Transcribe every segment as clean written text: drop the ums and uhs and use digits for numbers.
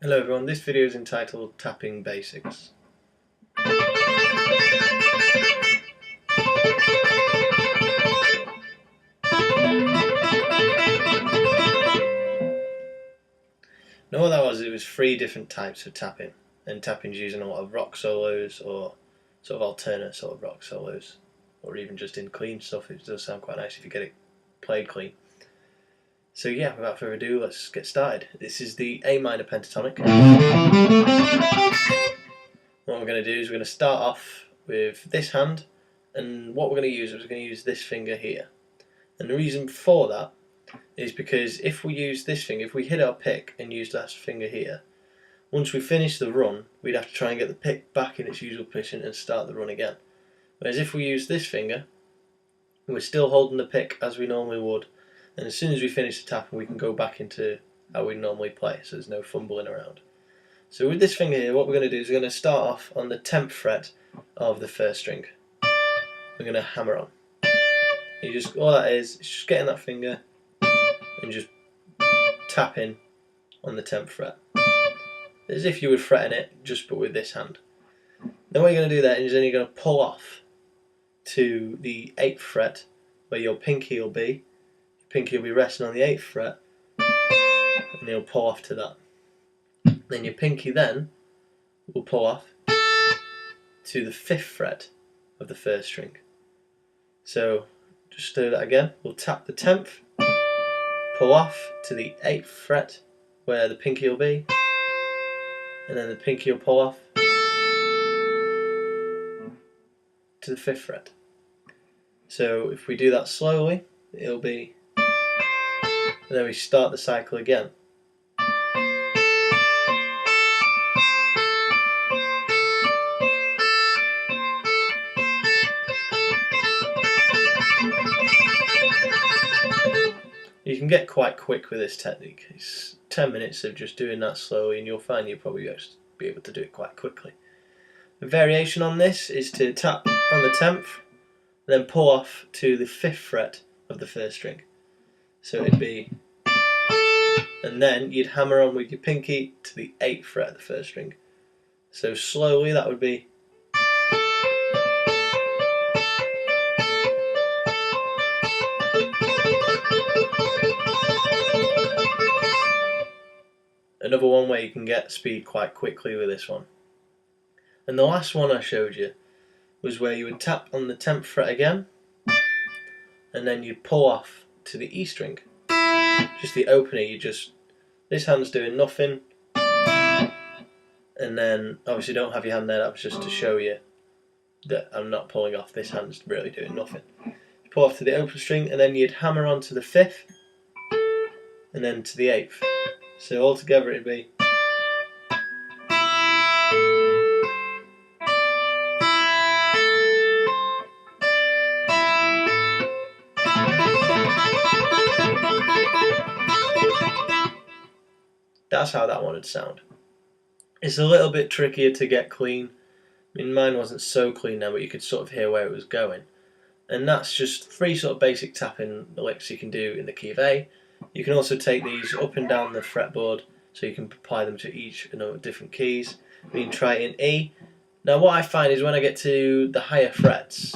Hello everyone, this video is entitled Tapping Basics. Now what that was, it was 3 different types of tapping, and tapping's using a lot of rock solos or sort of alternate sort of rock solos, or even just in clean stuff. It does sound quite nice if you get it played clean. So yeah, without further ado, let's get started. This is the A minor pentatonic. What we're going to do is we're going to start off with this hand, and what we're going to use is we're going to use this finger here. And the reason for that is because if we use this finger, if we hit our pick and use that finger here, once we finish the run, we'd have to try and get the pick back in its usual position and start the run again. Whereas if we use this finger, we're still holding the pick as we normally would, and as soon as we finish the tapping we can go back into how we normally play, so there's no fumbling around. So with this finger here, what we're going to do is we're going to start off on the 10th fret of the first string. We're going to hammer on. All that is just getting that finger and just tapping on the 10th fret, as if you were fretting it, just but with this hand. Then what you're going to do then is you're going to pull off to the 8th fret, where your pinky will be. Your pinky will be resting on the 8th fret, and you'll pull off to that. Then your pinky then will pull off to the 5th fret of the first string. So just do that again. We'll tap the 10th, pull off to the 8th fret where the pinky will be, and then the pinky will pull off to the 5th fret. So if we do that slowly, it'll be, and then we start the cycle again. You can get quite quick with this technique. It's 10 minutes of just doing that slowly and you'll find you'll probably be able to do it quite quickly. The variation on this is to tap on the 10th, then pull off to the 5th fret of the first string. So it'd be, and then you'd hammer on with your pinky to the 8th fret of the first string. So slowly that would be, another one where you can get speed quite quickly with this one. And the last one I showed you was where you would tap on the 10th fret again, and then you'd pull off to the E string. Just the opener, this hand's doing nothing, and then obviously don't have your hand there, that was just to show you that I'm not pulling off, this hand's really doing nothing. You pull off to the open string, and then you'd hammer on to the 5th, and then to the 8th. So altogether it'd be, that's how that one would sound. It's a little bit trickier to get clean. I mean, mine wasn't so clean now, but you could sort of hear where it was going. And that's just 3 sort of basic tapping licks you can do in the key of A. You can also take these up and down the fretboard, so you can apply them to each different keys. You can try it in E. Now what I find is when I get to the higher frets,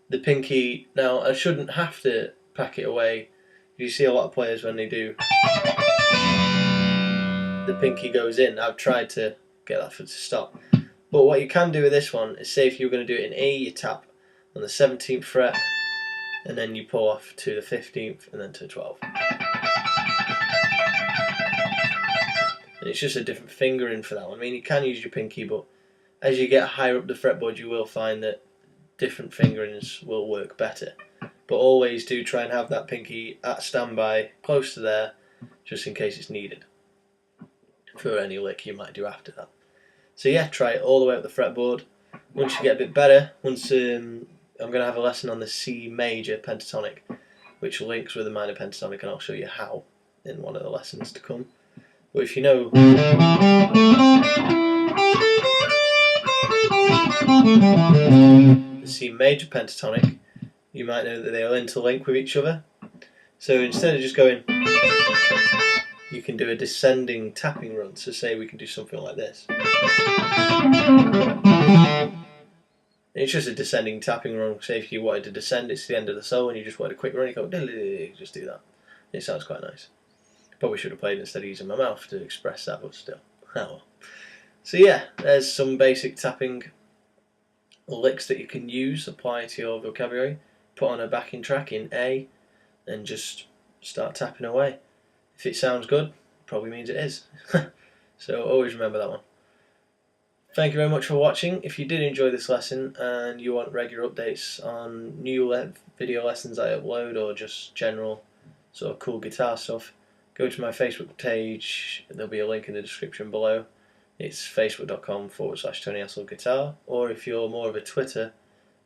the pinky, now I shouldn't have to pack it away. You see a lot of players when they do, the pinky goes in. I've tried to get that to stop. But what you can do with this one is, say if you're going to do it in E, you tap on the 17th fret, and then you pull off to the 15th and then to the 12th. And it's just a different fingering for that one. I mean, you can use your pinky, but as you get higher up the fretboard you will find that different fingerings will work better. But always do try and have that pinky at standby, close to there, just in case it's needed for any lick you might do after that. So yeah, try it all the way up the fretboard. Once you get a bit better, I'm going to have a lesson on the C major pentatonic, which links with the minor pentatonic, and I'll show you how in one of the lessons to come. But if you know the C major pentatonic, you might know that they'll interlink with each other. So instead of just going, you can do a descending tapping run. So say we can do something like this. It's just a descending tapping run. Say if you wanted to descend, it's the end of the solo, and you just wanted a quick run, you go just do that. It sounds quite nice. Probably should have played instead of using my mouth to express that, but still. Oh. So yeah, there's some basic tapping licks that you can use, apply to your vocabulary, put on a backing track in A, and just start tapping away. If it sounds good, probably means it is. So always remember that one. Thank you very much for watching. If you did enjoy this lesson and you want regular updates on new video lessons I upload or just general sort of cool guitar stuff, go to my Facebook page. There'll be a link in the description below. It's facebook.com/Tony Hassel Guitar. Or if you're more of a Twitter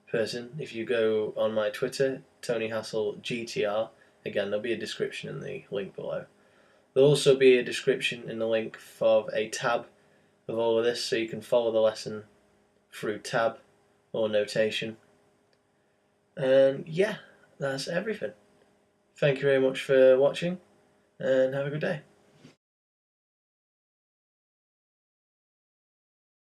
person, if you go on my Twitter, Tony Hassel GTR, again there'll be a description in the link below. There'll also be a description in the link for a tab of all of this, so you can follow the lesson through tab or notation. And yeah, that's everything. Thank you very much for watching, and have a good day.